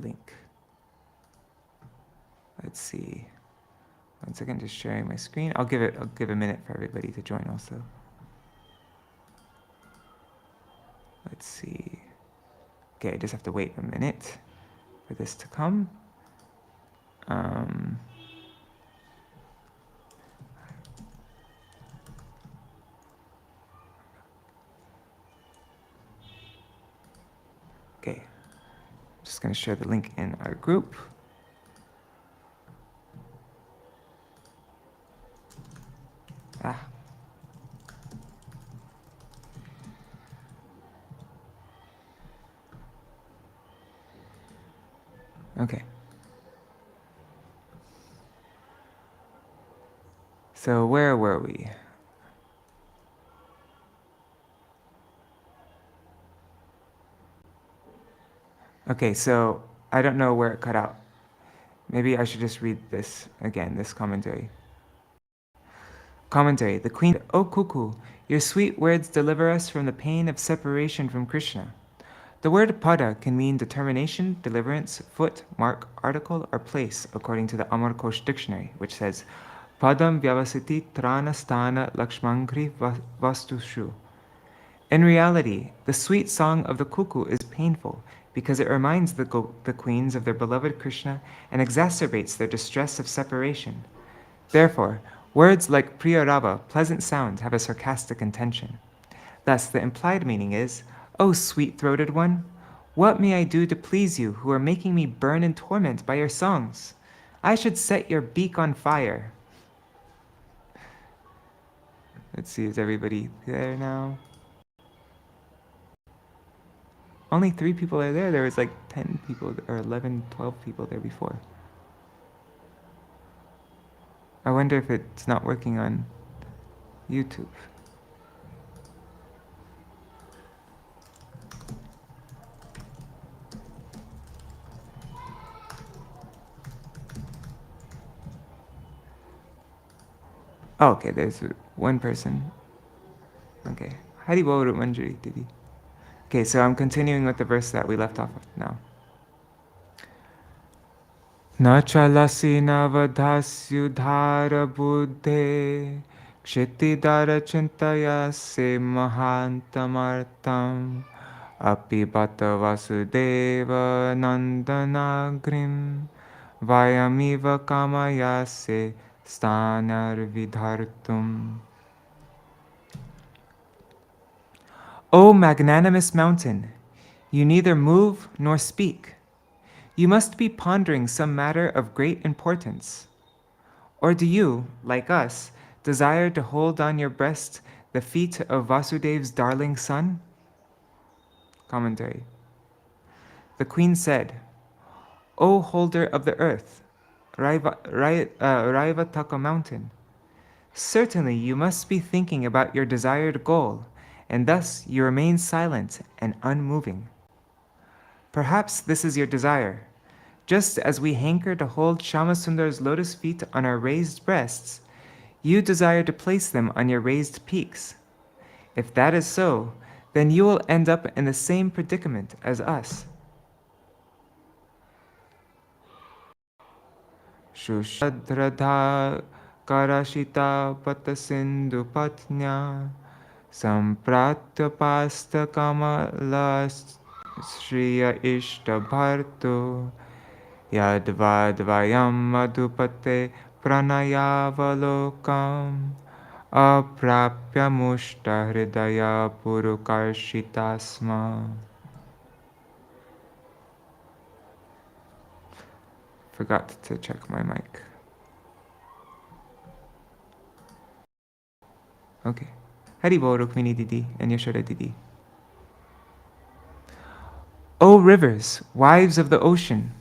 link. Let's see. 1 second, just sharing my screen. I'll give a minute for everybody to join also. Let's see. Okay, I just have to wait a minute for this to come. Okay, just going to share the link in our group. Okay. So where were we? Okay, so I don't know where it cut out. Maybe I should just read this again, this commentary. Commentary. The Queen, O Cuckoo, your sweet words deliver us from the pain of separation from Krishna. The word pada can mean determination, deliverance, foot, mark, article, or place, according to the Amarkosh dictionary, which says, Padam vyavasiti trana sthana lakshmangri vastushu. In reality, the sweet song of the cuckoo is painful because it reminds the queens of their beloved Krishna and exacerbates their distress of separation. Therefore, words like priyarava, pleasant sounds, have a sarcastic intention. Thus, the implied meaning is, O sweet-throated one, what may I do to please you who are making me burn in torment by your songs? I should set your beak on fire. Let's see, is everybody there now? Only 3 people are there. There was like 10 people, or 11, 12 people there before. I wonder if it's not working on YouTube. Oh, okay, there's one person. Okay. Hari Bol Manjari, Didi. Okay, so I'm continuing with the verse that we left off of now. Na chalasi navadhasyudhara buddhe kshetidara chintaya se mahantamartam api bata vasudeva nandanagrim vayamiva kamaya se stanar vidhartum. O magnanimous mountain, you neither move nor speak. You must be pondering some matter of great importance. Or do you, like us, desire to hold on your breast the feet of Vasudev's darling son? Commentary. The queen said, O holder of the earth, Raivataka mountain, certainly you must be thinking about your desired goal, and thus you remain silent and unmoving. Perhaps this is your desire. Just as we hanker to hold Shamasundar's lotus feet on our raised breasts, you desire to place them on your raised peaks. If that is so, then you will end up in the same predicament as us. Shushadradha karashita patasindu patnya sampratyapasta kamala Shriya ishta bharto yadvadvayam madhupate pranayavalokam aprapya mushta hridaya purukarshitasma. Forgot to check my mic. Okay. Hari Bol Rukmini Didi and Yashoda Didi. O rivers, wives of the ocean,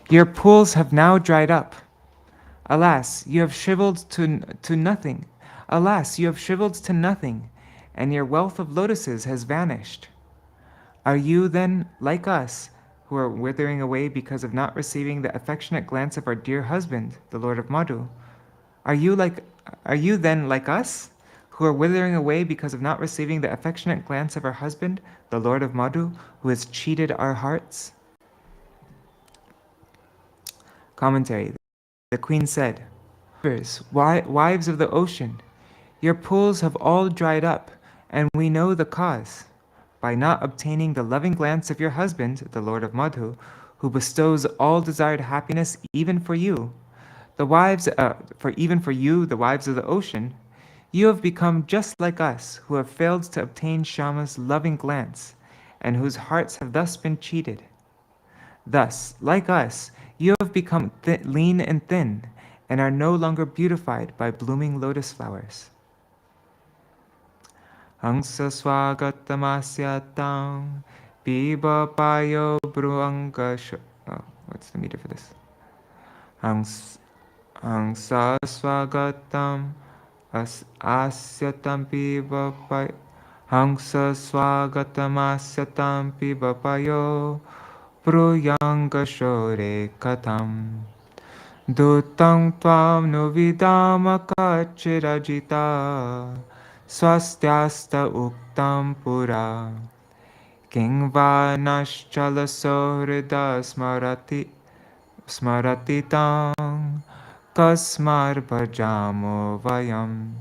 your pools have now dried up. Alas, you have shriveled to nothing. Alas, you have shriveled to nothing, and your wealth of lotuses has vanished. Are you then, like us, who are withering away because of not receiving the affectionate glance of our dear husband, the Lord of Madhu? Are you then like us, who are withering away because of not receiving the affectionate glance of our husband, the Lord of Madhu, who has cheated our hearts? Commentary. The queen said, Wives of the ocean, your pools have all dried up, and we know the cause. By not obtaining the loving glance of your husband, the Lord of Madhu, who bestows all desired happiness even for you, the wives of the ocean, you have become just like us, who have failed to obtain Shama's loving glance, and whose hearts have thus been cheated. Thus, like us, you have become lean and thin, and are no longer beautified by blooming lotus flowers. Hangsa swagatamasiyatam piba payo bruanga. What's the meter for this? Hangsa swagatam asyatam piba payo. Hangsa swagatam asyatam piba payo bruyanga shore katam. Dutang tvam nuvidama kachirajita swastyasta uktam pura kingva naschala sohrida smaratitam kasmar bhajamo vayam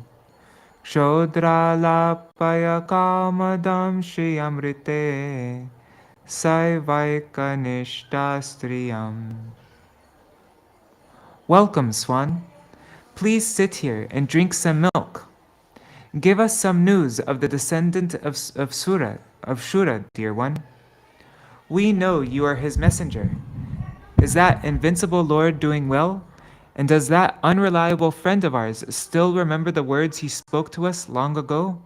kshodralapaya kamadam shriyamrite saivaika nishtastriyam. Welcome, Swan. Please sit here and drink some milk. Give us some news of the descendant of Shura, dear one. We know you are his messenger. Is that invincible Lord doing well? And does that unreliable friend of ours still remember the words he spoke to us long ago?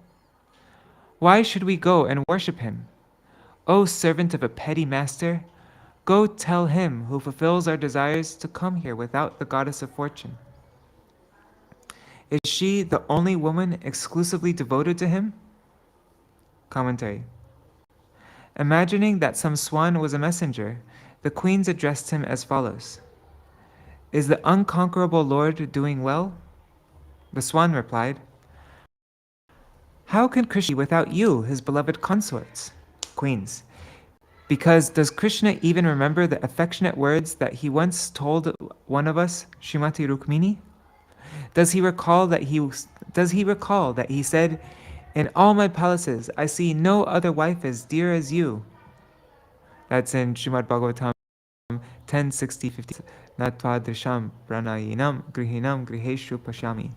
Why should we go and worship him? O servant of a petty master, go tell him who fulfills our desires to come here without the goddess of fortune. Is she the only woman exclusively devoted to him? Commentary. Imagining that some swan was a messenger, the queens addressed him as follows. Is the unconquerable Lord doing well? The swan replied, How can Krishna be without you, his beloved consorts? Queens. Because does Krishna even remember the affectionate words that he once told one of us, Srimati Rukmini? Does he recall that he said, In all my palaces I see no other wife as dear as you? That's in Śrīmad-Bhāgavatam 10:60-50. Natva drisham pranayinam grihinam griheshu pashami.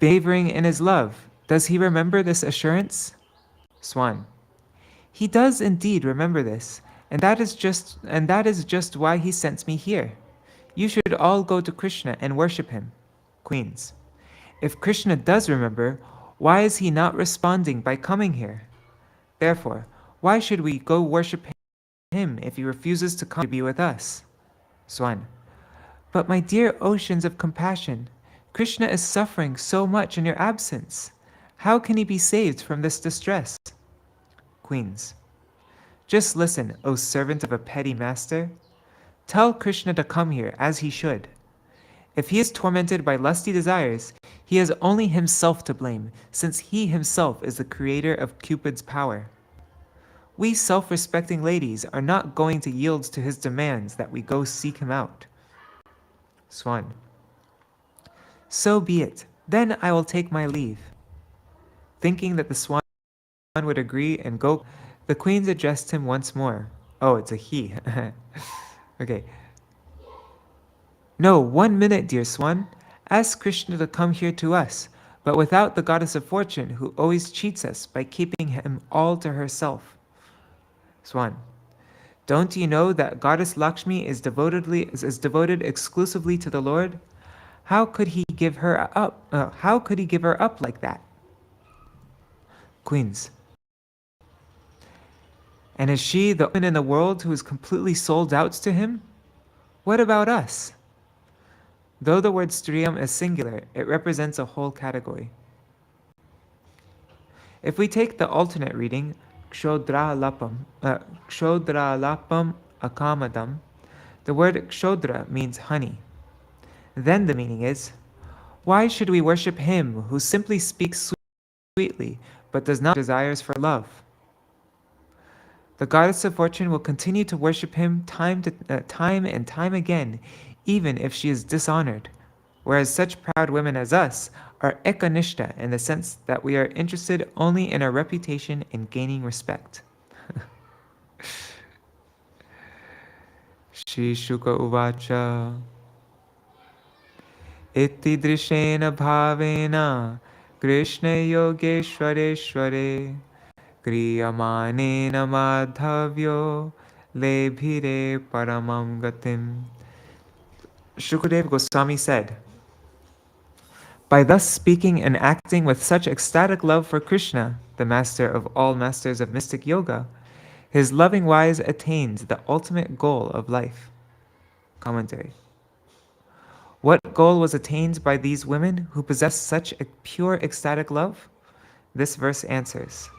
Wavering in his love, does he remember this assurance? Swan. He does indeed remember this, and that is just why he sent me here. You should all go to Krishna and worship him. Queens. If Krishna does remember, why is he not responding by coming here? Therefore, why should we go worship him if he refuses to come to be with us? Swan. But my dear oceans of compassion, Krishna is suffering so much in your absence. How can he be saved from this distress? Queens. Just listen, O servant of a petty master. Tell Krishna to come here as he should. If he is tormented by lusty desires, he has only himself to blame, since he himself is the creator of Cupid's power. We self-respecting ladies are not going to yield to his demands that we go seek him out. Swan. So be it. Then I will take my leave. Thinking that the swan would agree and go, the queens addressed him once more. Oh, it's a he. Okay. No, 1 minute, dear swan. Ask Krishna to come here to us, but without the goddess of fortune, who always cheats us by keeping him all to herself. Swan. Don't you know that goddess Lakshmi is devoted exclusively to the Lord? How could he give her up? How could he give her up like that? Queens. And is she the woman in the world who is completely sold out to him? What about us? Though the word striyam is singular, it represents a whole category. If we take the alternate reading, kshodralapam akamadam, the word kshodra means honey. Then the meaning is, why should we worship him who simply speaks sweetly but does not have desires for love? The goddess of fortune will continue to worship him time and time again, even if she is dishonored, whereas such proud women as us are ekanishta in the sense that we are interested only in our reputation and gaining respect. Shri Shuka Uvacha Iti drishena bhavena Krishna yogeshwareshware Kriyamanena madhavyo lebhire paramam gatim. Shukadeva Goswami said, by thus speaking and acting with such ecstatic love for Krishna, the master of all masters of mystic yoga, his loving wise attains the ultimate goal of life. Commentary. What goal was attained by these women who possess such a pure ecstatic love? This verse answers.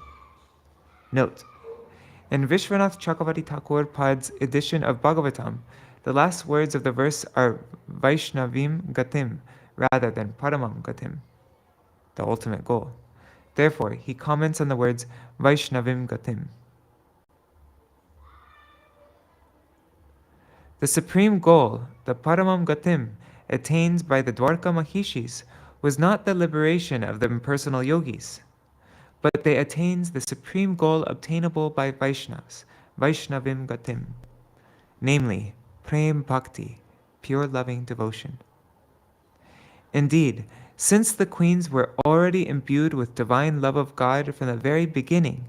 Note, in Viśvanātha Cakravartī Ṭhākura Pad's edition of Bhagavatam, the last words of the verse are Vaishnavim Gatim rather than Paramam Gatim, the ultimate goal. Therefore, he comments on the words Vaishnavim Gatim. The supreme goal, the Paramam Gatim, attained by the Dwarka Mahishis, was not the liberation of the impersonal yogis, but they attained the supreme goal obtainable by Vaishnavas, Vaishnavim Gatim, namely, Prem Bhakti, pure loving devotion. Indeed, since the queens were already imbued with divine love of God from the very beginning,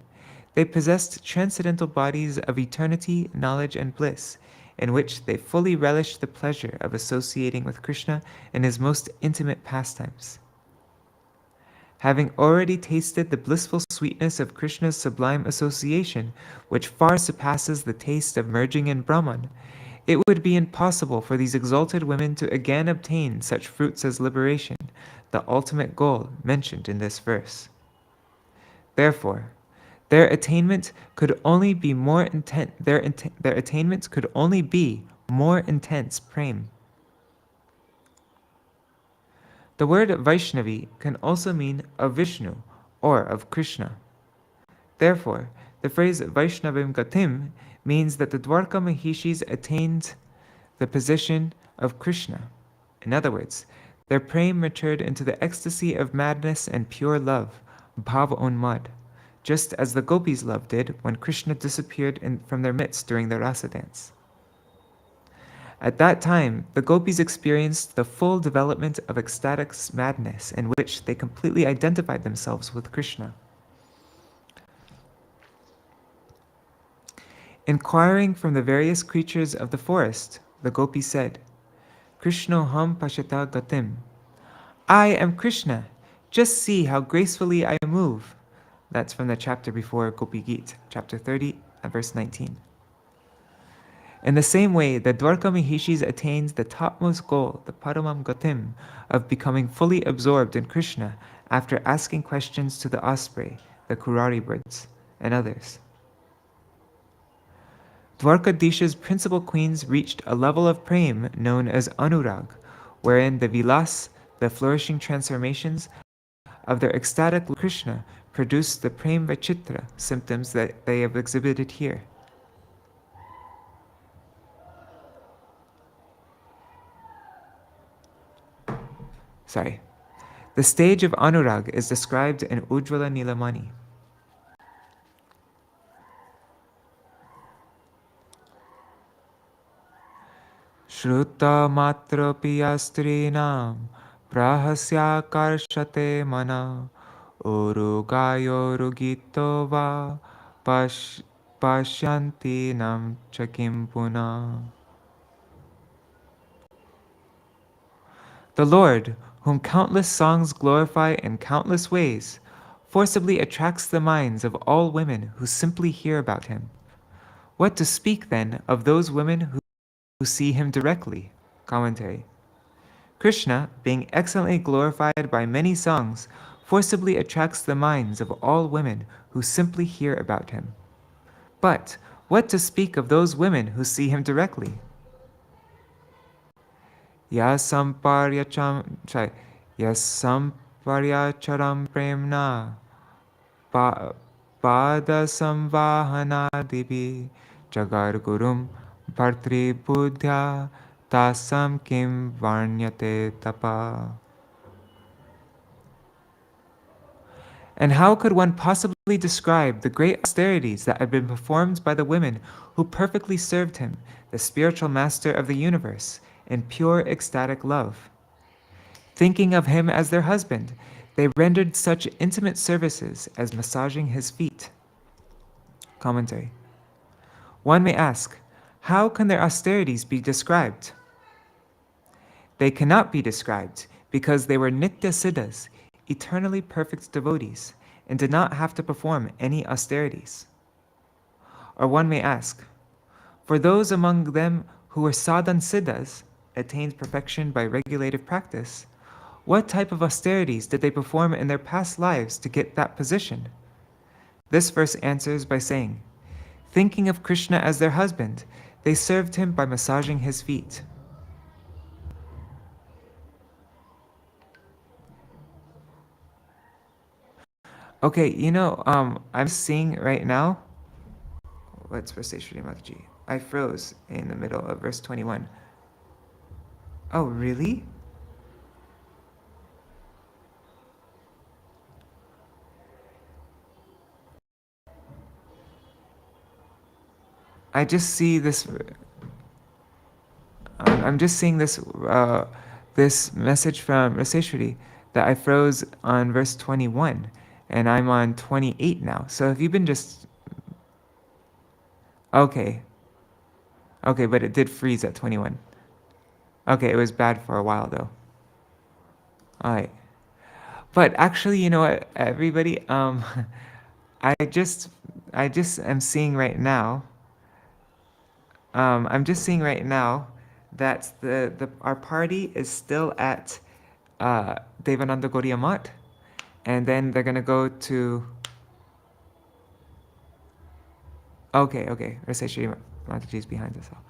they possessed transcendental bodies of eternity, knowledge, and bliss, in which they fully relished the pleasure of associating with Krishna in his most intimate pastimes. Having already tasted the blissful sweetness of Krishna's sublime association, which far surpasses the taste of merging in Brahman, it would be impossible for these exalted women to again obtain such fruits as liberation, the ultimate goal mentioned in this verse. Therefore, their attainment could only be more intense. Their attainment could only be more intense prem. The word Vaishnavi can also mean of Vishnu or of Krishna. Therefore, the phrase Vaishnavim Gatim means that the Dwarka Mahishis attained the position of Krishna. In other words, their prem matured into the ecstasy of madness and pure love, bhava unmad, just as the gopis' love did when Krishna disappeared from their midst during the rasa dance. At that time, the gopis experienced the full development of ecstatic madness in which they completely identified themselves with Krishna. Inquiring from the various creatures of the forest, the gopi said, Krishnoham Pashata Gatim. I am Krishna. Just see how gracefully I move. That's from the chapter before Gopi Gita, chapter 30, verse 19. In the same way, the Dwarka Mahishis attained the topmost goal, the Paramam Gatim, of becoming fully absorbed in Krishna after asking questions to the osprey, the Kurari birds, and others. Dwarkadisha's principal queens reached a level of prem known as Anurag, wherein the vilas, the flourishing transformations of their ecstatic Krishna, produced the prem vachitra symptoms that they have exhibited here. The stage of Anurag is described in Ujjvala Nilamani. Shruta matra piyastrinam prahasya karshate mana urugayo rugito va pashyanti nam chakim puna. The Lord, whom countless songs glorify in countless ways, forcibly attracts the minds of all women who simply hear about him. What to speak, then, of those women who see him directly? Commentary. Krishna, being excellently glorified by many songs, forcibly attracts the minds of all women who simply hear about him. But what to speak of those women who see him directly? Yasamparyacharam premna pada samvahanadibi jagar gurum bhartri buddhya tasam kim varnyate tapa. And how could one possibly describe the great austerities that had been performed by the women who perfectly served him, the spiritual master of the universe, in pure ecstatic love? Thinking of him as their husband, they rendered such intimate services as massaging his feet. Commentary. One may ask, how can their austerities be described? They cannot be described because they were Nitya Siddhas, eternally perfect devotees, and did not have to perform any austerities. Or one may ask, for those among them who were Sadhan Siddhas, attained perfection by regulative practice, what type of austerities did they perform in their past lives to get that position? This verse answers by saying, thinking of Krishna as their husband, they served him by massaging his feet. Okay, I'm seeing right now, let's first say Śrīmad-ji. I froze in the middle of verse 21. Oh, really? I just see this, I'm just seeing this, this message from Raseshwari that I froze on verse 21, and I'm on 28 now. So have you been just... Okay, but it did freeze at 21. Okay, it was bad for a while though. All right. But actually, you know what, everybody, I just am seeing right now, that our party is still at Devananda Gaudiya Math, and then they're gonna go to... Okay, Raseshwari Mataji is behind us all.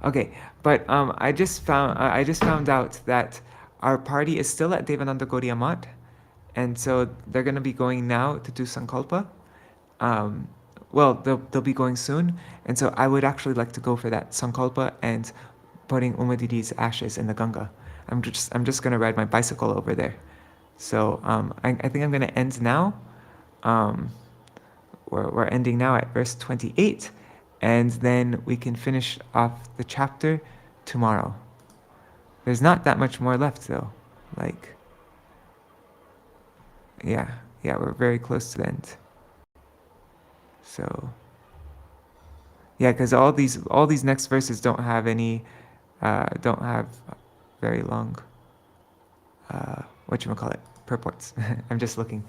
Okay, but I just found out that our party is still at Devananda Gaudiya Math, and so they're gonna be going now to do Sankalpa. Well, they'll be going soon, and so I would actually like to go for that Sankalpa and putting Umadidi's ashes in the Ganga. I'm just gonna ride my bicycle over there. So I think I'm gonna end now. We're ending now at verse 28, and then we can finish off the chapter tomorrow. There's not that much more left though. Like, yeah, we're very close to the end. So, yeah, because all these next verses don't have any, don't have very long, whatchamacallit, purports. I'm just looking.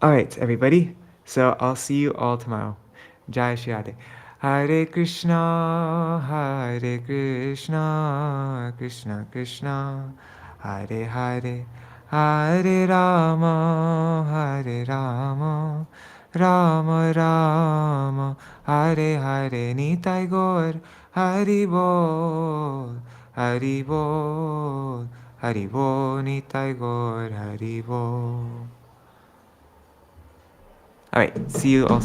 All right, everybody. So I'll see you all tomorrow. Jai Shri Radhe. Hare Krishna, Krishna Krishna, Hare Hare, Hare Rama, Rama Rama, Hare Hare. Nitai Gaur, Hari Bol, Hari Bol, Hari Bol. Nitai Gaur, Hari Bol. All right, see you all.